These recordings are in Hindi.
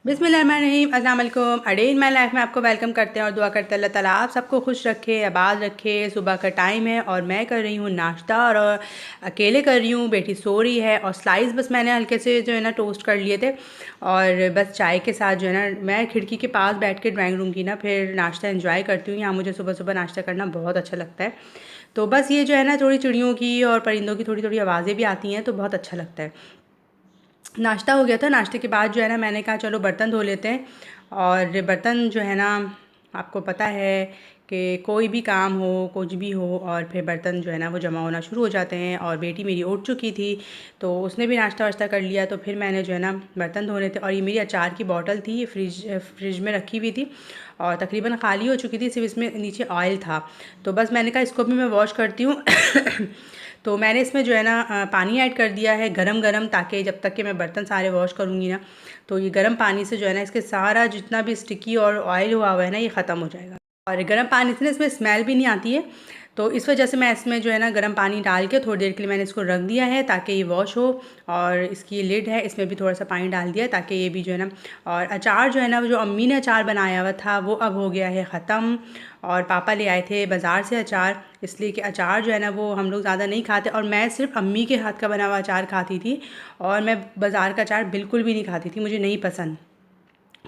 बिस्मिल्लाहिर्रहमानिर्रहीम, अस्सलाम वालेकुम। A day in my life में आपको वेलकम करते हैं और दुआ करते हैं अल्लाह ताला आप सबको खुश रखे, आबाद रखे। सुबह का टाइम है और मैं कर रही हूँ नाश्ता और अकेले कर रही हूँ, बेटी सो रही है। और स्लाइस बस मैंने हल्के से जो है ना टोस्ट कर लिए थे और बस चाय के साथ जो है ना मैं खिड़की के पास बैठ के ड्राइंग रूम की ना फिर नाश्ता एंजॉय करती हूँ। यहाँ मुझे सुबह सुबह नाश्ता करना बहुत अच्छा लगता है। तो बस ये जो है ना थोड़ी चिड़ियों की और परिंदों की थोड़ी थोड़ी आवाज़ें भी आती हैं तो बहुत अच्छा लगता है। नाश्ता हो गया था। नाश्ते के बाद जो है ना मैंने कहा चलो बर्तन धो लेते हैं। और बर्तन जो है ना आपको पता है कि कोई भी काम हो कुछ भी हो और फिर बर्तन जो है ना वो जमा होना शुरू हो जाते हैं। और बेटी मेरी उठ चुकी थी तो उसने भी नाश्ता वाश्ता कर लिया तो फिर मैंने जो है ना बर्तन धोने थे। और ये मेरी अचार की बॉटल थी, ये फ्रिज में रखी हुई थी और तकरीबन ख़ाली हो चुकी थी, सिर्फ इसमें नीचे ऑयल था। तो बस मैंने कहा इसको भी मैं वॉश करती हूँ। तो मैंने इसमें जो है ना पानी ऐड कर दिया है गरम गरम, ताकि जब तक कि मैं बर्तन सारे वॉश करूँगी ना तो ये गर्म पानी से जो है ना इसके सारा जितना भी स्टिकी और ऑयल हुआ है ना ये ख़त्म हो जाएगा। और गर्म पानी से ना इसमें स्मेल भी नहीं आती है। तो इस वजह से मैं इसमें जो है ना गर्म पानी डाल के थोड़ी देर के लिए मैंने इसको रख दिया है ताकि ये वॉश हो। और इसकी लिड है, इसमें भी थोड़ा सा पानी डाल दिया ताकि ये भी जो है ना। और अचार जो है ना जो अम्मी ने अचार बनाया हुआ था वो अब हो गया है ख़त्म। और पापा ले आए थे बाज़ार से अचार, इसलिए कि अचार जो है ना वो हम लोग ज़्यादा नहीं खाते और मैं सिर्फ अम्मी के हाथ का बना हुआ अचार खाती थी। और मैं बाज़ार का अचार बिल्कुल भी नहीं खाती थी, मुझे नहीं पसंद।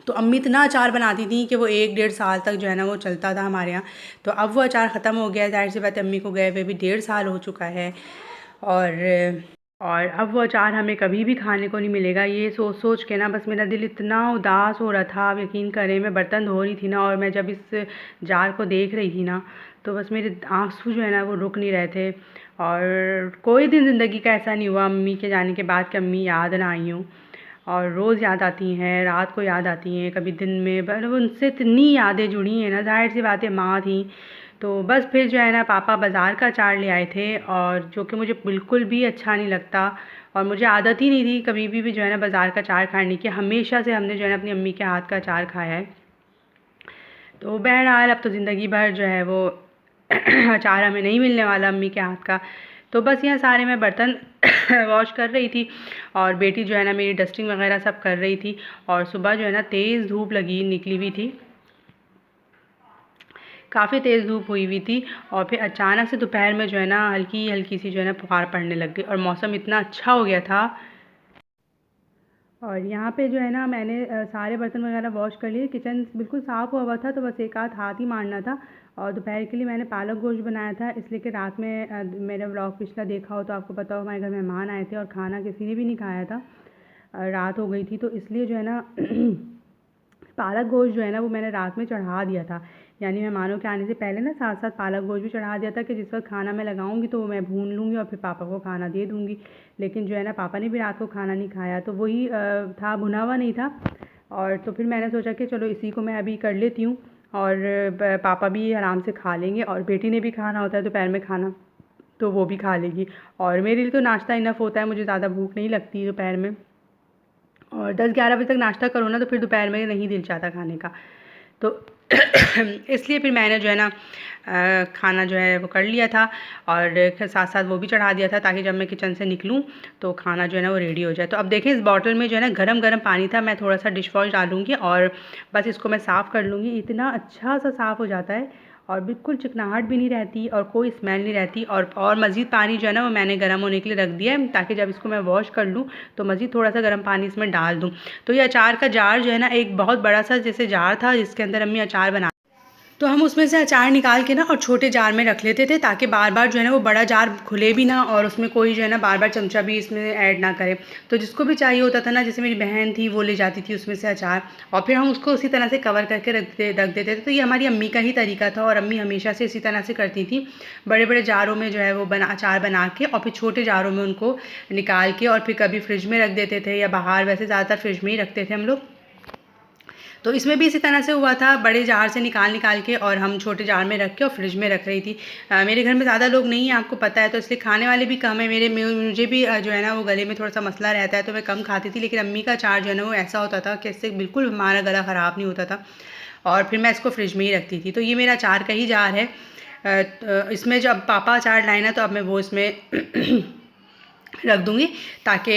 तो अम्मी इतना अचार बनाती थी कि वो 1 डेढ़ साल तक जो है ना वो चलता था हमारे यहाँ। तो अब वो अचार ख़त्म हो गया है, ज़ाहिर सी बात है अम्मी को गए हुए भी 1.5 साल हो चुका है। और और अब वो अचार हमें कभी भी खाने को नहीं मिलेगा। ये सोच सोच के ना बस मेरा दिल इतना उदास हो रहा था, आप यकीन करें। मैं बर्तन धो रही थी ना और मैं जब इस जार को देख रही थी ना तो बस मेरे आंसू जो है ना वो रुक नहीं रहे थे। और कोई दिन ज़िंदगी का ऐसा नहीं हुआ अम्मी के जाने के बाद कि अम्मी याद ना आई हूँ। और रोज़ याद आती हैं, रात को याद आती हैं, कभी दिन में, मतलब उनसे इतनी यादें जुड़ी हैं ना, ज़ाहिर सी बात है माँ थी। तो बस फिर जो है ना पापा बाज़ार का अचार ले आए थे और जो कि मुझे बिल्कुल भी अच्छा नहीं लगता। और मुझे आदत ही नहीं थी कभी भी जो है ना बाज़ार का अचार खाने की। हमेशा से हमने जो है ना अपनी अम्मी के हाथ का अचार खाया है। तो बहरहाल अब तो ज़िंदगी भर जो है वो अचार हमें नहीं मिलने वाला अम्मी के हाथ का। तो बस यहाँ सारे मैं बर्तन वॉश कर रही थी और बेटी जो है ना मेरी डस्टिंग वगैरह सब कर रही थी। और सुबह जो है ना तेज़ धूप लगी निकली हुई थी, काफ़ी तेज़ धूप हुई थी। और फिर अचानक से दोपहर में जो है ना हल्की हल्की सी जो है ना फुहार पड़ने लग गई और मौसम इतना अच्छा हो गया था। और यहाँ पे जो है ना मैंने सारे बर्तन वगैरह वॉश कर लिए, किचन बिल्कुल साफ़ हुआ था तो बस एक आध हाथ ही मारना था। और दोपहर के लिए मैंने पालक गोश्त बनाया था, इसलिए कि रात में मेरा व्लॉग पिछला देखा हो तो आपको पता हो हमारे घर मेहमान आए थे और खाना किसी ने भी नहीं खाया था। रात हो गई थी तो इसलिए जो है ना पालक गोश्त जो है ना वो मैंने रात में चढ़ा दिया था। यानी मेहमानों के आने से पहले ना साथ साथ पालक गोश्त भी चढ़ा दिया था कि जिस वक्त खाना मैं लगाऊंगी तो मैं भून लूँगी और फिर पापा को खाना दे दूँगी। लेकिन जो है ना पापा ने भी रात को खाना नहीं खाया तो वही था, भुना हुआ नहीं था। और तो फिर मैंने सोचा कि चलो इसी को मैं अभी कर लेती हूँ और पापा भी आराम से खा लेंगे और बेटी ने भी खाना होता है दोपहर में खाना तो वो भी खा लेगी। और मेरे लिए तो नाश्ता इनफ होता है, मुझे ज़्यादा भूख नहीं लगती दोपहर में। और 10-11 बजे तक नाश्ता करो ना तो फिर दोपहर में नहीं दिल चाहता खाने का। तो इसलिए फिर मैंने जो है ना खाना जो है वो कर लिया था और साथ साथ वो भी चढ़ा दिया था ताकि जब मैं किचन से निकलूँ तो खाना जो है ना वो रेडी हो जाए। तो अब देखें इस बॉटल में जो है ना गरम गरम पानी था, मैं थोड़ा सा डिश वॉश डालूँगी और बस इसको मैं साफ़ कर लूँगी। इतना अच्छा सा साफ़ हो जाता है और बिल्कुल चिकनाहट भी नहीं रहती और कोई स्मेल नहीं रहती। और मज़ीद पानी जो है ना वो मैंने गर्म होने के लिए रख दिया है ताकि जब इसको मैं वॉश कर लूँ तो मज़ीद थोड़ा सा गर्म पानी इसमें डाल दूँ। तो ये अचार का जार जो है ना एक बहुत बड़ा सा जैसे जार था जिसके अंदर अम्मी अचार बना, तो हम उसमें से अचार निकाल के ना और छोटे जार में रख लेते थे ताकि बार बार जो है ना वो बड़ा जार खुले भी ना और उसमें कोई जो है ना बार बार चमचा भी इसमें ऐड ना करे। तो जिसको भी चाहिए होता था ना, जैसे मेरी बहन थी वो ले जाती थी उसमें से अचार और फिर हम उसको उसी तरह से कवर करके रख देते थे। तो ये हमारी अम्मी का ही तरीका था और अम्मी हमेशा से इसी तरह से करती थी। बड़े बड़े जारों में जो है वो अचार बना के और फिर छोटे जारों में उनको निकाल के और फिर कभी फ्रिज में रख देते थे या बाहर, वैसे ज़्यादातर फ्रिज में ही रखते थे हम लोग। तो इसमें भी इसी तरह से हुआ था, बड़े जार से निकाल निकाल के और हम छोटे जार में रख के और फ्रिज में रख रही थी। मेरे घर में ज़्यादा लोग नहीं हैं आपको पता है, तो इसलिए खाने वाले भी कम है। मुझे भी जो है ना वो गले में थोड़ा सा मसला रहता है तो मैं कम खाती थी। लेकिन अम्मी का अचार जो है ना वो ऐसा होता था कि इससे बिल्कुल हमारा गला ख़राब नहीं होता था और फिर मैं इसको फ्रिज में ही रखती थी। तो ये मेरा अचार का ही जार है। इसमें जब पापा अचार लाए ना तो अब मैं वो इसमें रख दूँगी, ताकि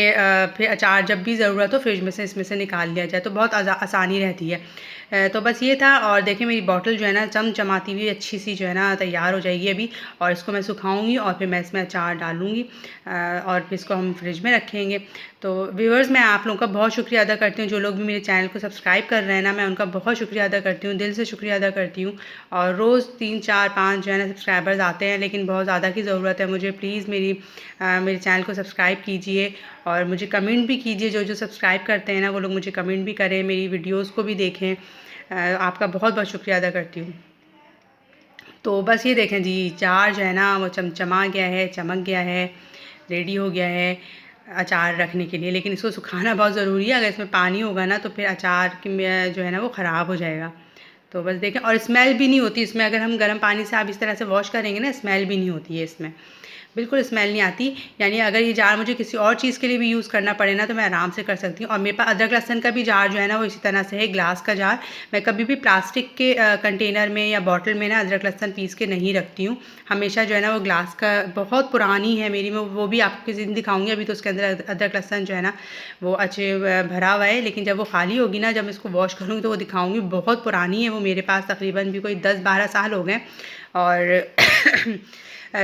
फिर अचार जब भी ज़रूरत हो फ्रिज में से इसमें से निकाल लिया जाए, तो बहुत आसानी रहती है। तो बस ये था। और देखिए मेरी बॉटल जो है ना चमचमाती हुई अच्छी सी जो है ना तैयार हो जाएगी अभी, और इसको मैं सुखाऊंगी और फिर मैं इसमें अचार डालूँगी और फिर इसको हम फ्रिज में रखेंगे। तो व्यूअर्स, मैं आप लोगों का बहुत शुक्रिया अदा करती हूँ, जो लोग भी मेरे चैनल को सब्सक्राइब कर रहे हैं ना, मैं उनका बहुत शुक्रिया अदा करती हूँ, दिल से शुक्रिया अदा करती हूँ। और रोज़ 3 4 5 जो है ना सब्सक्राइबर्स आते हैं, लेकिन बहुत ज़्यादा की ज़रूरत है मुझे। प्लीज़ मेरे चैनल को सब्सक्राइब कीजिए और मुझे कमेंट भी कीजिए। जो सब्सक्राइब करते हैं ना वो लोग मुझे कमेंट भी करें, मेरी वीडियोज़ को भी देखें। आपका बहुत बहुत शुक्रिया अदा करती हूँ। तो बस ये देखें जी, अचार जो है ना वो चमचमा गया है, चमक गया है, रेडी हो गया है अचार रखने के लिए। लेकिन इसको सुखाना बहुत ज़रूरी है, अगर इसमें पानी होगा ना तो फिर अचार की जो है ना वो ख़राब हो जाएगा। तो बस देखें, और स्मेल भी नहीं होती इसमें, अगर हम गर्म पानी से आप इस तरह से वॉश करेंगे ना, स्मेल भी नहीं होती है इसमें, बिल्कुल स्मेल नहीं आती। यानी अगर ये जार मुझे किसी और चीज़ के लिए भी यूज़ करना पड़े ना तो मैं आराम से कर सकती हूँ। और मेरे पास अदरक लहसुन का भी जार जो है ना वो इसी तरह से है, ग्लास का जार। मैं कभी भी प्लास्टिक के कंटेनर में या बॉटल में ना अदरक लहसुन पीस के नहीं रखती हूँ, हमेशा जो है ना वो ग्लास का। बहुत पुरानी है मेरी, मैं वो भी आपको किसी दिन दिखाऊंगी। अभी तो उसके अंदर अदरक लहसुन जो है ना वो अच्छे भरा हुआ है, लेकिन जब वो खाली होगी ना, जब मैं इसको वॉश करूँगी तो वो दिखाऊंगी। बहुत पुरानी है वो, मेरे पास तकरीबन भी कोई 10-12 साल हो गए। और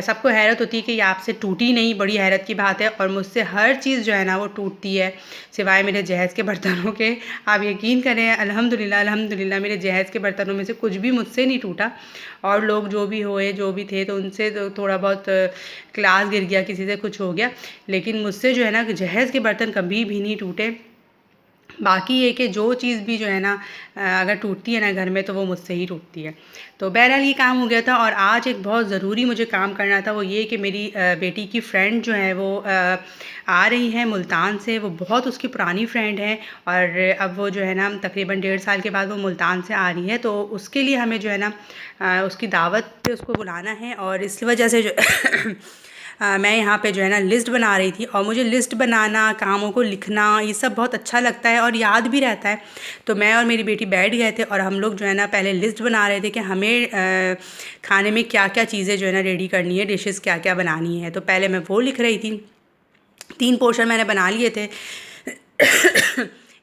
सबको हैरत होती है कि ये आपसे टूटी नहीं, बड़ी हैरत की बात है। और मुझसे हर चीज़ जो है ना वो टूटती है, सिवाय मेरे जहेज़ के बर्तनों के। आप यकीन करें, अल्हम्दुलिल्लाह अल्हम्दुलिल्लाह मेरे जहेज़ के बर्तनों में से कुछ भी मुझसे नहीं टूटा। और लोग जो भी हुए, जो भी थे, तो उनसे तो थोड़ा बहुत क्लास गिर गया, किसी से कुछ हो गया, लेकिन मुझसे जो है ना जहेज़ के बर्तन कभी भी नहीं टूटे। बाकी ये कि जो चीज़ भी जो है ना अगर टूटती है ना घर में तो वो मुझसे ही टूटती है। तो बहरहाल ये काम हो गया था। और आज एक बहुत ज़रूरी मुझे काम करना था, वो ये कि मेरी बेटी की फ्रेंड जो है वो आ रही हैं मुल्तान से। वो बहुत उसकी पुरानी फ्रेंड है, और अब वो जो है ना तकरीबन 1.5 साल के बाद वो मुल्तान से आ रही है। तो उसके लिए हमें जो है ना उसकी दावत पे उसको बुलाना है, और इस वजह से जो मैं यहाँ पे जो है ना लिस्ट बना रही थी। और मुझे लिस्ट बनाना, कामों को लिखना, ये सब बहुत अच्छा लगता है और याद भी रहता है। तो मैं और मेरी बेटी बैठ गए थे और हम लोग जो है ना पहले लिस्ट बना रहे थे कि हमें खाने में क्या क्या चीज़ें जो है ना रेडी करनी है, डिशेस क्या क्या बनानी है। तो पहले मैं वो लिख रही थी। 3 पोर्शन मैंने बना लिए थे।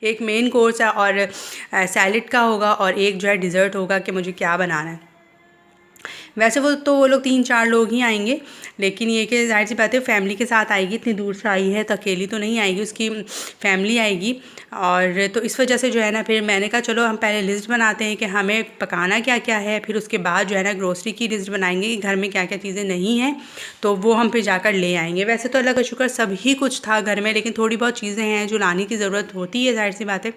एक मेन कोर्स है, और सैलेड का होगा, और एक जो है डिज़र्ट होगा कि मुझे क्या बनाना है। वैसे वो लोग 3-4 लोग ही आएंगे, लेकिन ये कि ज़ाहिर सी बात है फैमिली के साथ आएगी, इतनी दूर से आई है तो अकेली तो नहीं आएगी, उसकी फैमिली आएगी। और तो इस वजह से जो है ना फिर मैंने कहा चलो हम पहले लिस्ट बनाते हैं कि हमें पकाना क्या क्या है, फिर उसके बाद जो है ना ग्रोसरी की लिस्ट बनाएंगे कि घर में क्या क्या चीज़ें नहीं हैं, तो वो हम फिर जाकर ले आएंगे। वैसे तो अल्लाह का शुक्र सब ही कुछ था घर में, लेकिन थोड़ी बहुत चीज़ें हैं जो लाने की ज़रूरत होती है, ज़ाहिर सी बात है,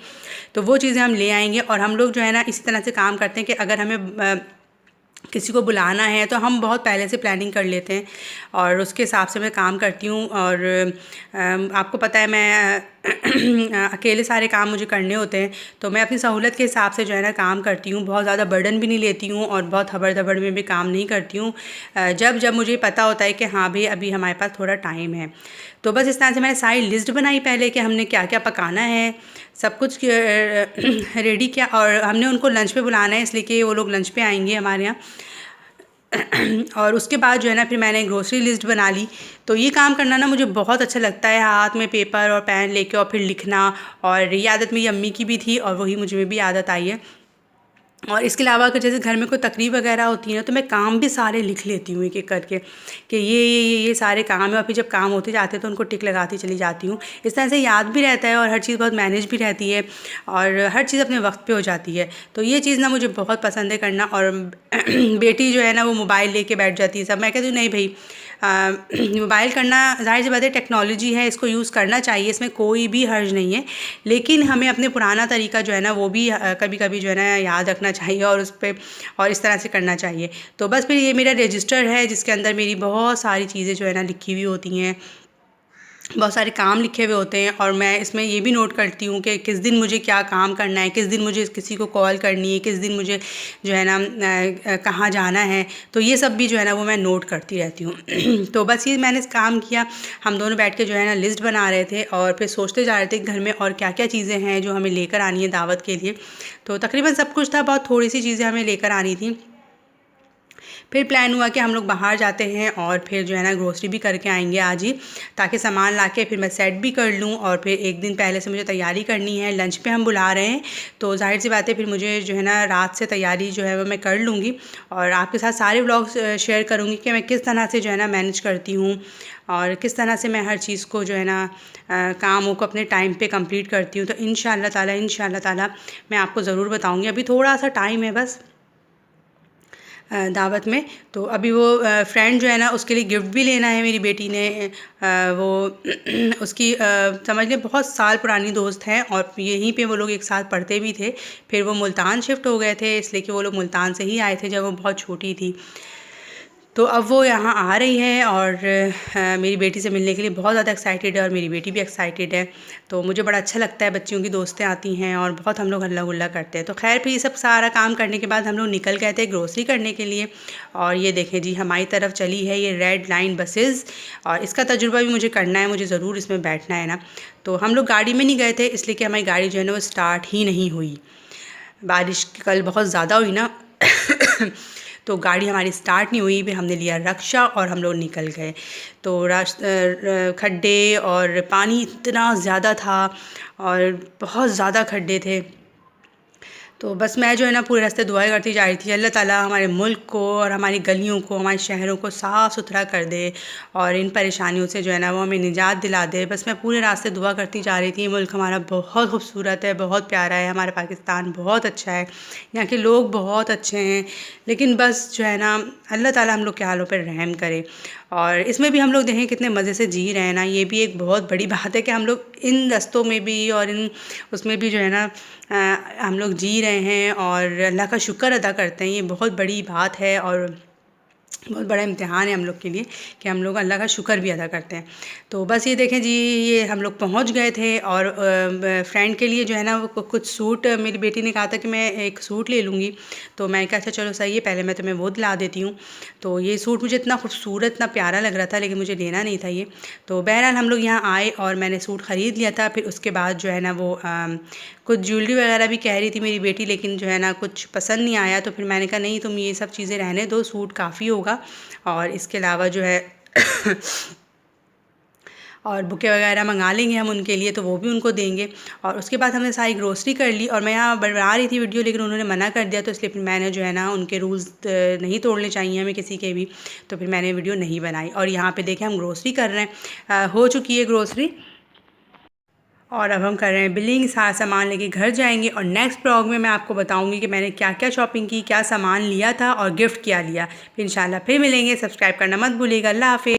तो वो चीज़ें हम ले आएंगे। और हम लोग जो है ना इसी तरह से काम करते हैं कि अगर हमें किसी को बुलाना है तो हम बहुत पहले से प्लानिंग कर लेते हैं, और उसके हिसाब से मैं काम करती हूँ। और आपको पता है मैं अकेले सारे काम मुझे करने होते हैं, तो मैं अपनी सहूलत के हिसाब से जो है ना काम करती हूँ। बहुत ज़्यादा बर्डन भी नहीं लेती हूँ और बहुत हबड़ दबड़ में भी काम नहीं करती हूँ। जब जब मुझे पता होता है कि हाँ भाई अभी हमारे पास थोड़ा टाइम है, तो बस इस तरह से मैंने सारी लिस्ट बनाई पहले कि हमने क्या क्या पकाना है, सब कुछ रेडी किया। और हमने उनको लंच पे बुलाना है, इसलिए कि वो लोग लंच पे आएंगे हमारे यहाँ। और उसके बाद जो है ना फिर मैंने ग्रोसरी लिस्ट बना ली। तो ये काम करना ना मुझे बहुत अच्छा लगता है, हाथ में पेपर और पेन लेके और फिर लिखना। और ये आदत मेरी अम्मी की भी थी और वही मुझे में भी आदत आई है। और इसके अलावा अगर जैसे घर में कोई तकरीब वगैरह होती है ना, तो मैं काम भी सारे लिख लेती हूँ एक एक करके कि ये सारे काम है, और फिर जब काम होते जाते हैं तो उनको टिक लगाती चली जाती हूँ। इस तरह से याद भी रहता है और हर चीज़ बहुत मैनेज भी रहती है, और हर चीज़ अपने वक्त पे हो जाती है। तो ये चीज़ ना मुझे बहुत पसंद है करना। और बेटी जो है ना वो मोबाइल लेके बैठ जाती है सब, मैं कहती हूँ नहीं भाई, मोबाइल करना ज़ाहिर सी बात है टेक्नोलॉजी है, इसको यूज़ करना चाहिए, इसमें कोई भी हर्ज नहीं है, लेकिन हमें अपने पुराना तरीका जो है ना वो भी कभी कभी जो है ना याद रखना चाहिए और उस पर और इस तरह से करना चाहिए। तो बस फिर ये मेरा रजिस्टर है जिसके अंदर मेरी बहुत सारी चीज़ें जो है ना लिखी हुई होती हैं, बहुत सारे काम लिखे हुए होते हैं। और मैं इसमें ये भी नोट करती हूँ कि किस दिन मुझे क्या काम करना है, किस दिन मुझे किसी को कॉल करनी है, किस दिन मुझे जो है ना कहाँ जाना है, तो ये सब भी जो है ना वो मैं नोट करती रहती हूँ। तो बस ये मैंने काम किया, हम दोनों बैठ के जो है ना लिस्ट बना रहे थे और फिर सोचते जा रहे थे घर में और क्या क्या चीज़ें हैं जो हमें लेकर आनी है दावत के लिए। तो तकरीबन सब कुछ था, बहुत थोड़ी सी चीज़ें हमें लेकर आनी थी। फिर प्लान हुआ कि हम लोग बाहर जाते हैं और फिर जो है ना ग्रोसरी भी करके आएंगे आज ही, ताकि सामान लाके फिर मैं सेट भी कर लूँ। और फिर एक दिन पहले से मुझे तैयारी करनी है, लंच पे हम बुला रहे हैं तो जाहिर सी बात है फिर मुझे जो है ना रात से तैयारी जो है वो मैं कर लूँगी और आपके साथ सारे व्लॉग्स शेयर करूँगी कि मैं किस तरह से जो है ना मैनेज करती हूँ और किस तरह से मैं हर चीज़ को जो है ना कामों को अपने टाइम पे कंप्लीट करती हूँ। तो इंशाल्लाह ताला मैं आपको ज़रूर बताऊँगी। अभी थोड़ा सा टाइम है बस दावत में। तो अभी वो फ्रेंड जो है ना उसके लिए गिफ्ट भी लेना है। मेरी बेटी ने वो उसकी समझ लें बहुत साल पुरानी दोस्त है और यहीं पे वो लोग एक साथ पढ़ते भी थे। फिर वो मुल्तान शिफ्ट हो गए थे, इसलिए कि वो लोग मुल्तान से ही आए थे जब वो बहुत छोटी थी। तो अब वो यहाँ आ रही है और मेरी बेटी से मिलने के लिए बहुत ज़्यादा एक्साइटेड है और मेरी बेटी भी एक्साइटेड है। तो मुझे बड़ा अच्छा लगता है बच्चियों की दोस्तें आती हैं और बहुत हम लोग हल्ला गुल्ला करते हैं। तो खैर फिर ये सब सारा काम करने के बाद हम लोग निकल गए थे ग्रोसरी करने के लिए। और ये देखें जी हमारी तरफ चली है ये रेड लाइन बसेज़ और इसका तजुर्बा भी मुझे करना है, मुझे ज़रूर इसमें बैठना है ना। तो हम लोग गाड़ी में नहीं गए थे इसलिए कि हमारी गाड़ी जो है ना वो स्टार्ट ही नहीं हुई। बारिश कल बहुत ज़्यादा हुई ना तो गाड़ी हमारी स्टार्ट नहीं हुई। फिर हमने लिया रक्शा और हम लोग निकल गए। तो खड्डे और पानी इतना ज़्यादा था और बहुत ज़्यादा खड्डे थे। तो बस मैं जो है ना पूरे रास्ते दुआएं करती जा रही थी, अल्लाह ताला हमारे मुल्क को और हमारी गलियों को, हमारे शहरों को साफ़ सुथरा कर दे और इन परेशानियों से जो है ना वो हमें निजात दिला दे। बस मैं पूरे रास्ते दुआ करती जा रही थी। मुल्क हमारा बहुत खूबसूरत है, बहुत प्यारा है, हमारा पाकिस्तान बहुत अच्छा है, यहाँ के लोग बहुत अच्छे हैं। लेकिन बस जो है ना अल्लाह ताला हम लोग के हालों पर रहम करे। और इसमें भी हम लोग देखें कितने मज़े से जी रहे हैं ना, ये भी एक बहुत बड़ी बात है कि हम लोग इन रस्तों में भी और इन उसमें भी जो है ना हम लोग जी रहे हैं और अल्लाह का शुक्र अदा करते हैं। ये बहुत बड़ी बात है और बहुत बड़ा इम्तिहान है हम लोग के लिए कि हम लोग अल्लाह का शुक्र भी अदा करते हैं। तो बस ये देखें जी ये हम लोग पहुंच गए थे और फ्रेंड के लिए जो है ना वो कुछ सूट, मेरी बेटी ने कहा था कि मैं एक सूट ले लूँगी। तो मैं कहा अच्छा चलो सही है, पहले मैं तुम्हें वो दिला देती हूँ। तो ये सूट मुझे इतना खूबसूरत, इतना प्यारा लग रहा था लेकिन मुझे लेना नहीं था ये। तो बहरहाल हम लोग यहाँ आए और मैंने सूट ख़रीद लिया था। फिर उसके बाद जो है ना वो कुछ ज्वेलरी वगैरह भी कह रही थी मेरी बेटी, लेकिन जो है ना कुछ पसंद नहीं आया। तो फिर मैंने कहा नहीं तुम ये सब चीज़ें रहने दो, सूट काफ़ी होगा। और इसके अलावा जो है और बुके वगैरह मंगा लेंगे हम उनके लिए, तो वो भी उनको देंगे। और उसके बाद हमने सारी ग्रोसरी कर ली और मैं यहाँ बना रही थी वीडियो लेकिन उन्होंने मना कर दिया। तो इसलिए फिर मैंने जो है ना उनके रूल्स नहीं तोड़ने चाहिए हमें किसी के भी, तो फिर मैंने वीडियो नहीं बनाई। और यहाँ पे देखें हम ग्रोसरी कर रहे हैं, हो चुकी है ग्रोसरी और अब हम कर रहे हैं बिलिंग। सारा सामान लेके घर जाएंगे और नेक्स्ट ब्लॉग में मैं आपको बताऊंगी कि मैंने क्या क्या शॉपिंग की, क्या सामान लिया था और गिफ्ट क्या लिया। फिर इंशाल्लाह फिर मिलेंगे। सब्सक्राइब करना मत भूलिएगा। अल्लाह हाफ़िज़।